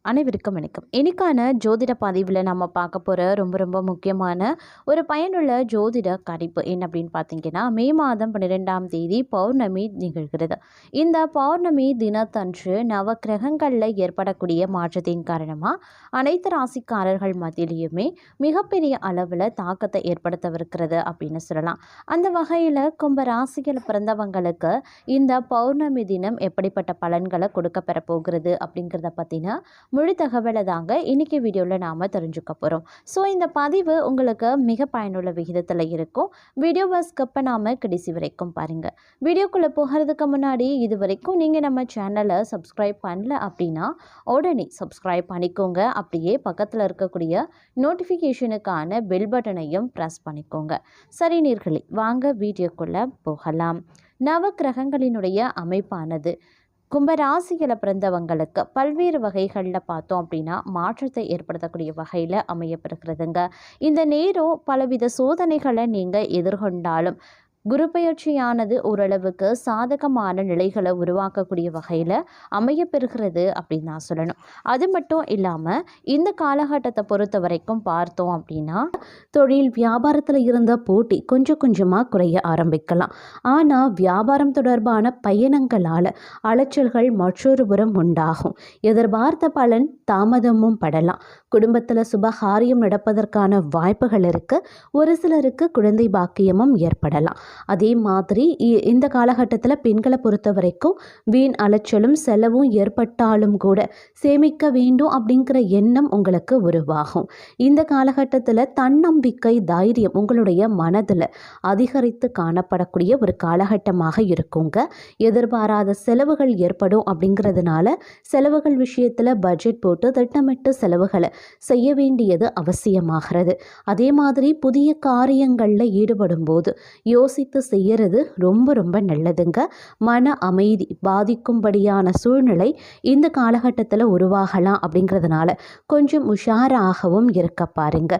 அனைவருக்கும் வணக்கம். இன்னைக்கான ஜோதிட பதிவில் நம்ம பார்க்க போகிற ரொம்ப ரொம்ப முக்கியமான ஒரு பயனுள்ள ஜோதிட கணிப்பு என்ன அப்படின்னு பார்த்தீங்கன்னா, மே மாதம் 12ஆம் தேதி பௌர்ணமி நிகழ்கிறது. இந்த பௌர்ணமி தினத்தன்று நவக்கிரகங்களில் ஏற்படக்கூடிய மாற்றத்தின் காரணமாக அனைத்து ராசிக்காரர்கள் மத்தியிலையுமே மிகப்பெரிய அளவில் தாக்கத்தை ஏற்படுத்தவிருக்கிறது அப்படின்னு சொல்லலாம். அந்த வகையில் கும்ப ராசியில் பிறந்தவங்களுக்கு இந்த பௌர்ணமி தினம் எப்படிப்பட்ட பலன்களை கொடுக்க பெற போகிறது அப்படிங்கிறத பற்றின முழு தகவலை தாங்க இன்றைக்கி வீடியோவில் நாம் தெரிஞ்சுக்க போகிறோம். ஸோ இந்த பதிவு உங்களுக்கு மிக பயனுள்ள விகிதத்தில் இருக்கும். வீடியோவை ஸ்கிப் பண்ணாமல் கடைசி வரைக்கும் பாருங்கள். வீடியோக்குள்ளே போகிறதுக்கு முன்னாடி இது வரைக்கும் நீங்கள் நம்ம சேனலை சப்ஸ்கிரைப் பண்ணல அப்படின்னா உடனே சப்ஸ்கிரைப் பண்ணிக்கோங்க. அப்படியே பக்கத்தில் இருக்கக்கூடிய நோட்டிஃபிகேஷனுக்கான பெல் பட்டனையும் ப்ரெஸ் பண்ணிக்கோங்க. சரி நேயர்களே, வாங்க வீடியோக்குள்ளே போகலாம். நவக்கிரகங்களினுடைய அமைப்பானது கும்பராசியில் பிறந்தவங்களுக்கு பல்வேறு வகைகளில் பார்த்தோம் அப்படின்னா மாற்றத்தை ஏற்படுத்தக்கூடிய வகையில் அமையப்பெறுகிறதுங்க. இந்த நேரம் பலவித சோதனைகளை நீங்கள் எதிர்கொண்டாலும் குரு பயிற்சியானது ஓரளவுக்கு சாதகமான நிலைகளை உருவாக்கக்கூடிய வகையில் அமையப்பெறுகிறது அப்படின்னு நான் சொல்லணும். அது மட்டும் இல்லாமல் இந்த காலகட்டத்தை பொறுத்த வரைக்கும் பார்த்தோம் அப்படின்னா தொழில் வியாபாரத்தில் இருந்த போட்டி கொஞ்சம் கொஞ்சமாக குறைய ஆரம்பிக்கலாம். ஆனால் வியாபாரம் தொடர்பான பயணங்களால் அலைச்சல்கள் மற்றொரு புறம் உண்டாகும். எதிர்பார்த்த பலன் தாமதமும் படலாம். குடும்பத்தில் சுபகாரியம் நடப்பதற்கான வாய்ப்புகள் இருக்குது. ஒரு சிலருக்கு குழந்தை பாக்கியமும் ஏற்படலாம். அதே மாதிரி இந்த காலகட்டத்தில் பெண்களை பொறுத்த வரைக்கும் வீண் அலைச்சலும் செலவும் ஏற்பட்டாலும் கூட சேமிக்க வேண்டும் அப்படிங்கிற எண்ணம் உங்களுக்கு உருவாகும். இந்த காலகட்டத்தில் தன்னம்பிக்கை தைரியம் உங்களுடைய மனதில் அதிகரித்து காணப்படக்கூடிய ஒரு காலகட்டமாக இருக்குங்க. எதிர்பாராத செலவுகள் ஏற்படும் அப்படிங்கிறதுனால செலவுகள் விஷயத்தில் பட்ஜெட் போட்டு திட்டமிட்டு செலவுகளை செய்ய வேண்டியது அவசியமாகிறது. அதே மாதிரி புதிய காரியங்களில் ஈடுபடும் போது யோசித்து செய்யறது ரொம்ப ரொம்ப நல்லதுங்க. மன அமைதி பாதிக்கும்படியான சூழ்நிலை இந்த காலகட்டத்தில் உருவாகலாம். அப்படிங்கிறதுனால கொஞ்சம் உஷாராகவும் இருக்க பாருங்க.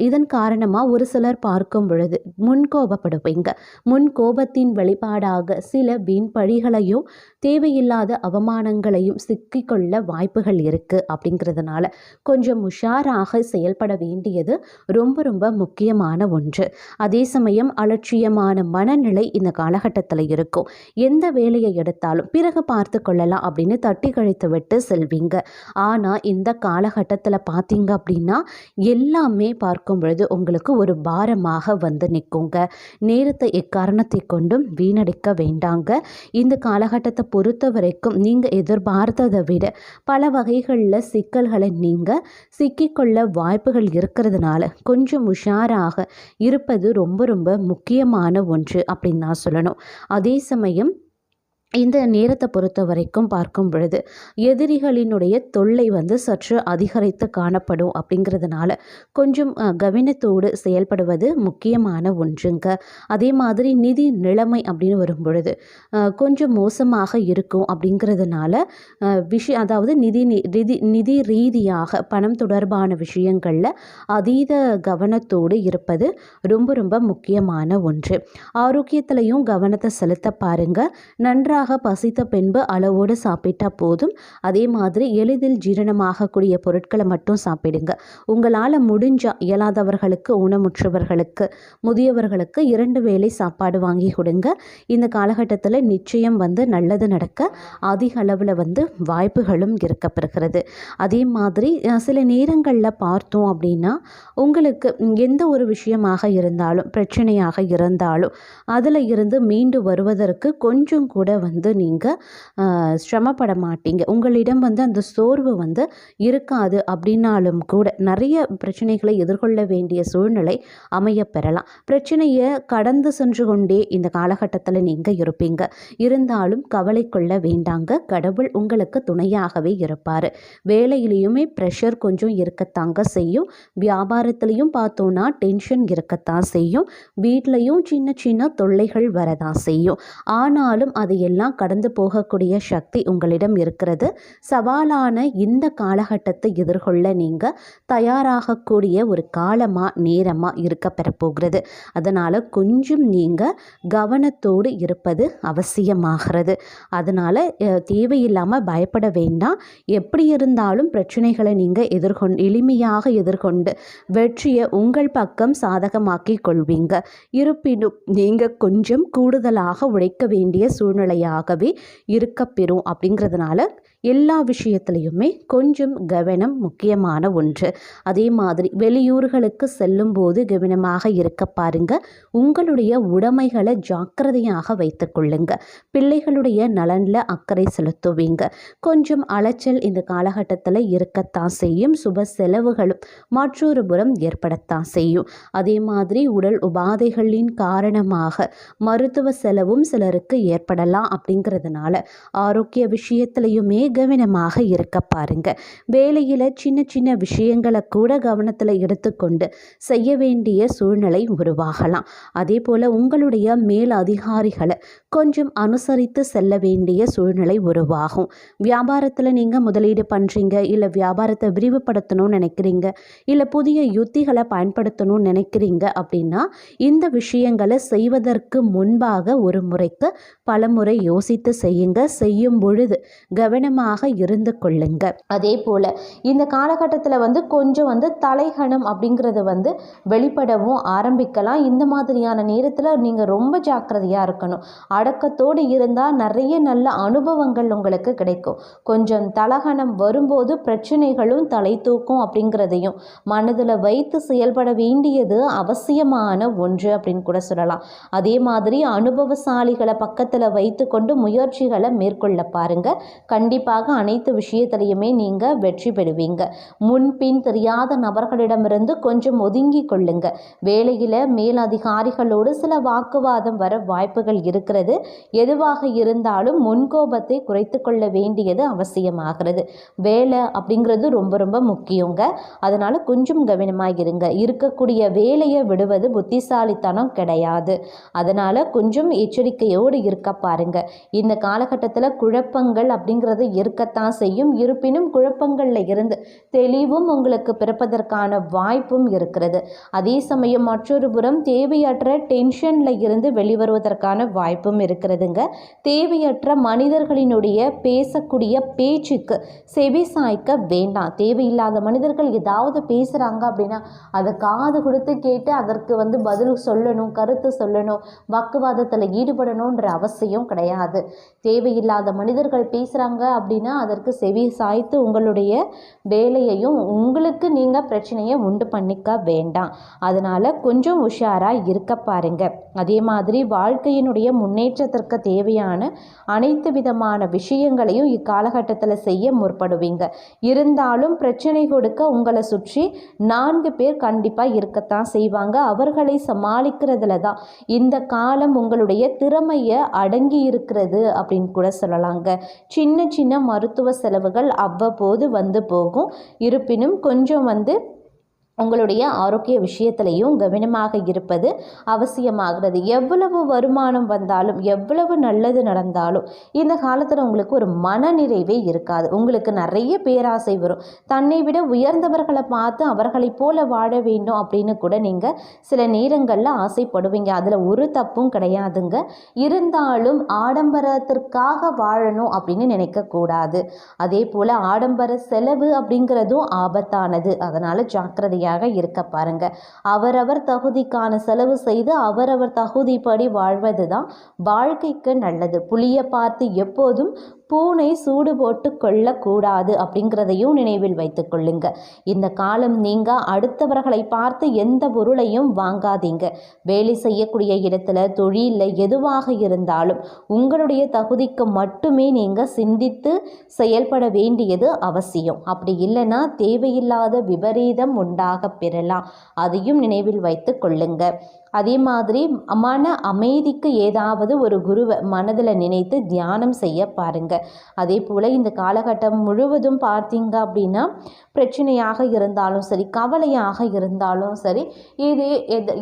இதன் காரணமாக ஒரு சிலர் பார்க்கும் பொழுது முன்கோபப்படுவீங்க. முன் கோபத்தின் வெளிப்பாடாக சில வீண் பழிகளையும் தேவையில்லாத அவமானங்களையும் சிக்கிக்கொள்ள வாய்ப்புகள் இருக்குது. அப்படிங்கிறதுனால கொஞ்சம் உஷாராக செயல்பட வேண்டியது ரொம்ப ரொம்ப முக்கியமான ஒன்று. அதே சமயம் அலட்சியமான மனநிலை இந்த காலகட்டத்தில் இருக்கும். எந்த வேலையை எடுத்தாலும் பிறகு பார்த்து கொள்ளலாம் அப்படின்னு தட்டி கழித்து விட்டு செல்வீங்க. ஆனால் இந்த காலகட்டத்தில் பார்த்தீங்க அப்படின்னா எல்லாமே பார்க்கும் பொழுது உங்களுக்கு ஒரு பாரமாக வந்து நிற்குங்க. நேரத்தை எக்காரணத்தை கொண்டும் வீணடிக்க வேண்டாங்க. இந்த காலகட்டத்தை பொறுத்த வரைக்கும் நீங்கள் எதிர்பார்த்ததை விட பல வகைகளில் சிக்கல்களை நீங்கள் சிக்கிக்கொள்ள வாய்ப்புகள் இருக்கிறதுனால கொஞ்சம் உஷாராக இருப்பது ரொம்ப ரொம்ப முக்கியமான ஒன்று அப்படின்னு நான் சொல்லணும். அதே சமயம் இந்த நேரத்தை பொறுத்த வரைக்கும் பார்க்கும் பொழுது எதிரிகளினுடைய தொல்லை சற்று அதிகரித்து காணப்படும். அப்படிங்கிறதுனால கொஞ்சம் கவனத்தோடு செயல்படுவது முக்கியமான ஒன்றுங்க. அதே மாதிரி நிதி நிலைமை அப்படின்னு வரும் பொழுது கொஞ்சம் மோசமாக இருக்கும். அப்படிங்கிறதுனால அதாவது நிதி ரீதியாக பணம் தொடர்பான விஷயங்களில் அதீத கவனத்தோடு இருப்பது ரொம்ப ரொம்ப முக்கியமான ஒன்று. ஆரோக்கியத்திலையும் கவனத்தை செலுத்த பாருங்க. நன்றாக பசித்த பின்பு அளவோடு சாப்பிட்டா போதும். அதே மாதிரி எளிதில் ஜீரணமாகக்கூடிய பொருட்களை மட்டும் சாப்பிடுங்க. உங்களால் முடிஞ்சா இயலாதவர்களுக்கு ஊனமுற்றவர்களுக்கு முதியவர்களுக்கு 2 வேளை சாப்பாடு வாங்கி கொடுங்க. இந்த காலகட்டத்தில் நிச்சயம் நல்லது நடக்க அதிக அளவில் வாய்ப்புகளும் இருக்கப்பெறுகிறது. அதே மாதிரி சில நேரங்களில் பார்த்தோம் அப்படின்னா உங்களுக்கு எந்த ஒரு விஷயமாக இருந்தாலும் பிரச்சனையாக இருந்தாலும் அதில் இருந்து மீண்டு வருவதற்கு கொஞ்சம் கூட நீங்கள் சிரமப்பட மாட்டீங்க. உங்களிடம் அந்த சோர்வு இருக்காது. அப்படின்னாலும் கூட நிறைய பிரச்சனைகளை எதிர்கொள்ள வேண்டிய சூழ்நிலை அமைய பெறலாம். பிரச்சனையை கடந்து சென்று கொண்டே இந்த காலகட்டத்தில் நீங்கள் இருப்பீங்க. இருந்தாலும் கவலை கொள்ள வேண்டாங்க. கடவுள் உங்களுக்கு துணையாகவே இருப்பார். வேலையிலையுமே ப்ரெஷர் கொஞ்சம் இருக்கத்தாங்க செய்யும். வியாபாரத்திலையும் பார்த்தோன்னா டென்ஷன் இருக்கத்தான் செய்யும். வீட்லையும் சின்ன சின்ன தொல்லைகள் வரதான் செய்யும். ஆனாலும் அது எல்லாம் எல்லாம் கடந்து போகக்கூடிய சக்தி உங்களிடம் இருக்கிறது. சவாலான இந்த காலகட்டத்தை எதிர்கொள்ள நீங்கள் தயாராகக்கூடிய ஒரு காலமாக நேரமாக இருக்க பெறப்போகிறது. அதனால் கொஞ்சம் நீங்கள் கவனத்தோடு இருப்பது அவசியமாகிறது. அதனால் தேவையில்லாமல் பயப்பட வேண்டாம். எப்படி இருந்தாலும் பிரச்சனைகளை நீங்கள் எளிமையாக எதிர்கொண்டு வெற்றியை உங்கள் பக்கம் சாதகமாக்கி கொள்வீங்க. இருப்பினும் நீங்கள் கொஞ்சம் கூடுதலாக உழைக்க வேண்டிய சூழ்நிலையாகவே இருக்கப்பெறும். அப்படிங்கிறதுனால எல்லா விஷயத்துலையுமே கொஞ்சம் கவனம் முக்கியமான ஒன்று. அதே மாதிரி வெளியூர்களுக்கு செல்லும் போது கவனமாக இருக்க பாருங்க. உங்களுடைய உடைமைகளை ஜாக்கிரதையாக வைத்து கொள்ளுங்க. பிள்ளைகளுடைய நலனில் அக்கறை செலுத்துவீங்க. கொஞ்சம் அலைச்சல் இந்த காலகட்டத்தில் இருக்கத்தான் செய்யும். சுப செலவுகளும் மற்றொரு புறம் ஏற்படத்தான் செய்யும். அதே மாதிரி உடல் உபாதைகளின் காரணமாக மருத்துவ செலவும் சிலருக்கு ஏற்படலாம். அப்படிங்கிறதுனால ஆரோக்கிய விஷயத்திலையுமே கவனமாக இருக்க பாருங்க. வேலையில் சின்ன சின்ன விஷயங்களை கூட கவனத்தில் எடுத்துக்கொண்டு செய்ய வேண்டிய சூழ்நிலை உருவாகலாம். அதே போல் உங்களுடைய மேல் அதிகாரிகளை கொஞ்சம் அனுசரித்து செல்ல வேண்டிய சூழ்நிலை உருவாகும். வியாபாரத்தில் நீங்கள் முதலீடு பண்ணுறீங்க, இல்லை வியாபாரத்தை விரிவுபடுத்தணும்னு நினைக்கிறீங்க, இல்லை புதிய யுத்திகளை பயன்படுத்தணும்னு நினைக்கிறீங்க அப்படின்னா இந்த விஷயங்களை செய்வதற்கு முன்பாக ஒரு முறைக்கு பல முறை யோசித்து செய்யுங்க. செய்யும் பொழுது கவனமாக இருந்து கொள்ளுங்க. அதே போல் இந்த காலகட்டத்தில் கொஞ்சம் தலைகணம் அப்படிங்கிறது வெளிப்படவும் ஆரம்பிக்கலாம். இந்த மாதிரியான நேரத்தில் நீங்கள் ரொம்ப ஜாக்கிரதையாக இருக்கணும். அடக்கத்தோடு இருந்தால் நிறைய நல்ல அனுபவங்கள் உங்களுக்கு கிடைக்கும். கொஞ்சம் தலகணம் வரும்போது பிரச்சனைகளும் தலை தூக்கும் அப்படிங்கிறதையும் மனதில் வைத்து செயல்பட வேண்டியது அவசியமான ஒன்று அப்படின்னு கூட சொல்லலாம். அதே மாதிரி அனுபவசாலிகளை பக்கத்தில் வைத்து கொண்டு முயற்சிகளை மேற்கொள்ள பாருங்க. கண்டிப்பாக அனைத்து விஷயத்திலையுமே நீங்கள் வெற்றி பெறுவீங்க. முன்பின் தெரியாத நபர்களிடமிருந்து கொஞ்சம் ஒதுங்கி கொள்ளுங்க. வேலையில் மேலதிகாரிகளோடு சில வாக்குவாதம் வர வாய்ப்புகள் இருக்கிறது. எதுவாக இருந்தாலும் முன்கோபத்தை குறைத்து கொள்ள வேண்டியது அவசியமாகிறது. வேலை அப்படிங்கிறது ரொம்ப ரொம்ப முக்கியங்க. அதனால் கொஞ்சம் கவனமாக இருங்க. இருக்கக்கூடிய வேலையை விடுவது புத்திசாலித்தனம் கிடையாது. அதனால் கொஞ்சம் எச்சரிக்கையோடு இருக்க பாருங்க. இந்த காலகட்டத்தில் குழப்பங்கள் அப்படிங்கிறது இருக்கத்தான் செய்யும். இருப்பினும் குழப்பங்களில் இருந்து தெளிவும் உங்களுக்கு பிறப்பதற்கான வாய்ப்பும் இருக்கிறது. அதே சமயம் மற்றொரு புறம் தேவையற்ற டென்ஷனில் இருந்து வெளிவருவதற்கான வாய்ப்பும் இருக்கிறதுங்க. தேவையற்ற மனிதர்களினுடைய பேசக்கூடிய பேச்சுக்கு செவி சாய்க்க வேண்டாம். தேவையில்லாத மனிதர்கள் ஏதாவது பேசுகிறாங்க அப்படின்னா அதை காது கொடுத்து கேட்டு அதற்கு பதில் சொல்லணும், கருத்து சொல்லணும், வாக்குவாதத்தில் ஈடுபடணுன்ற அவசியம் கிடையாது. தேவையில்லாத மனிதர்கள் பேசுகிறாங்க அப்படின்னா அதற்கு செவி சாய்த்து உங்களுடைய வேலையையும் உங்களுக்கு நீங்கள் பிரச்சனையை உண்டு பண்ணிக்க வேண்டாம். அதனால் கொஞ்சம் உஷாராக இருக்க பாருங்க. அதே மாதிரி வாழ்க்கையினுடைய முன்னேற்றத்திற்கு தேவையான அனைத்து விதமான விஷயங்களையும் இக்காலகட்டத்தில் செய்ய முற்படுவீங்க. இருந்தாலும் பிரச்சனை கொடுக்க உங்களை சுற்றி 4 பேர் கண்டிப்பாக இருக்கத்தான் செய்வாங்க. அவர்களை சமாளிக்கிறதுல தான் இந்த காலம் உங்களுடைய திறமையை அடங்கி இருக்கிறது அப்படின்னு கூட சொல்லலாங்க. சின்ன சின்ன மருத்துவ செலவுகள் அவ்வப்போது போகும். இருப்பினும் கொஞ்சம் உங்களுடைய ஆரோக்கிய விஷயத்திலையும் கவனமாக இருப்பது அவசியமாகிறது. எவ்வளவு வருமானம் வந்தாலும் எவ்வளவு நல்லது நடந்தாலும் இந்த காலத்தில் உங்களுக்கு ஒரு மனநிறைவே இருக்காது. உங்களுக்கு நிறைய பேராசை வரும். தன்னை விட உயர்ந்தவர்களை பார்த்து அவர்களைப் போல வாழ வேண்டும் அப்படின்னு கூட நீங்கள் சில நேரங்களில் ஆசைப்படுவீங்க. அதில் ஒரு தப்பும் கிடையாதுங்க. இருந்தாலும் ஆடம்பரத்திற்காக வாழணும் அப்படின்னு நினைக்கக்கூடாது. அதே போல் ஆடம்பர செலவு அப்படிங்கிறதும் ஆபத்தானது. அதனால் ஜாக்கிரதையாக இருக்க பாருங்க. அவரவர் தகுதிக்கான செலவு செய்து அவரவர் தகுதிப்படி வாழ்வது தான் வாழ்க்கைக்கு நல்லது. புளியை பார்த்து எப்போதும் பூனை சூடு போட்டு கொள்ளக்கூடாது அப்படிங்கிறதையும் நினைவில் வைத்து கொள்ளுங்க. இந்த காலம் நீங்கள் அடுத்தவர்களை பார்த்து எந்த பொருளையும் வாங்காதீங்க. வேலை செய்யக்கூடிய இடத்துல தொழிலில் எதுவாக இருந்தாலும் உங்களுடைய தகுதிக்கு மட்டுமே நீங்கள் சிந்தித்து செயல்பட வேண்டியது அவசியம். அப்படி இல்லைன்னா தேவையில்லாத விபரீதம் உண்டாக பெறலாம். அதையும் நினைவில் வைத்து கொள்ளுங்க. அதே மாதிரி மன அமைதிக்கு ஏதாவது ஒரு குருவை மனதில் நினைத்து தியானம் செய்ய பாருங்கள். அதே போல் இந்த காலகட்டம் முழுவதும் பார்த்தீங்க அப்படின்னா பிரச்சனையாக இருந்தாலும் சரி, கவலையாக இருந்தாலும் சரி,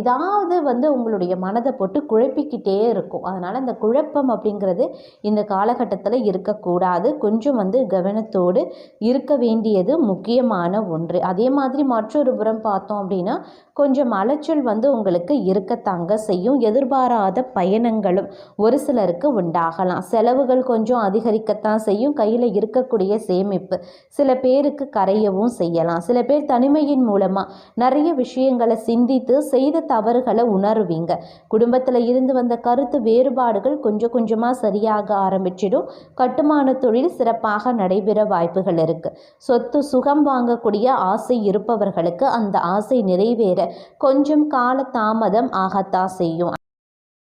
ஏதாவது உங்களுடைய மனதை போட்டு குழப்பிக்கிட்டே இருக்கும். அதனால் அந்த குழப்பம் அப்படிங்கிறது இந்த காலகட்டத்தில் இருக்கக்கூடாது. கொஞ்சம் கவனத்தோடு இருக்க வேண்டியது முக்கியமான ஒன்று. அதே மாதிரி மற்றொரு புறம் பார்த்தோம் அப்படின்னா கொஞ்சம் அலைச்சல் உங்களுக்கு இருக்கத்தாங்க செய்யும். எதிர்பாராத பயணங்களும் ஒரு சிலருக்கு உண்டாகலாம். செலவுகள் கொஞ்சம் அதிகரிக்கத்தான் செய்யும். கையில் இருக்கக்கூடிய சேமிப்பு சில பேருக்கு கரையவும் செய்யலாம். சில பேர் தனிமையின் மூலமாக நிறைய விஷயங்களை சிந்தித்து செய்த தவறுகளை உணர்வீங்க. குடும்பத்தில் இருந்து வந்த கருத்து வேறுபாடுகள் கொஞ்சம் கொஞ்சமாக சரியாக ஆரம்பிச்சிடும். கட்டுமான தொழில் சிறப்பாக நடைபெற வாய்ப்புகள் இருக்குது. சொத்து சுகம் வாங்கக்கூடிய ஆசை இருப்பவர்களுக்கு அந்த ஆசை நிறைவேற கொஞ்சம் கால தாமதம் ஆகத்தான் செய்யும்.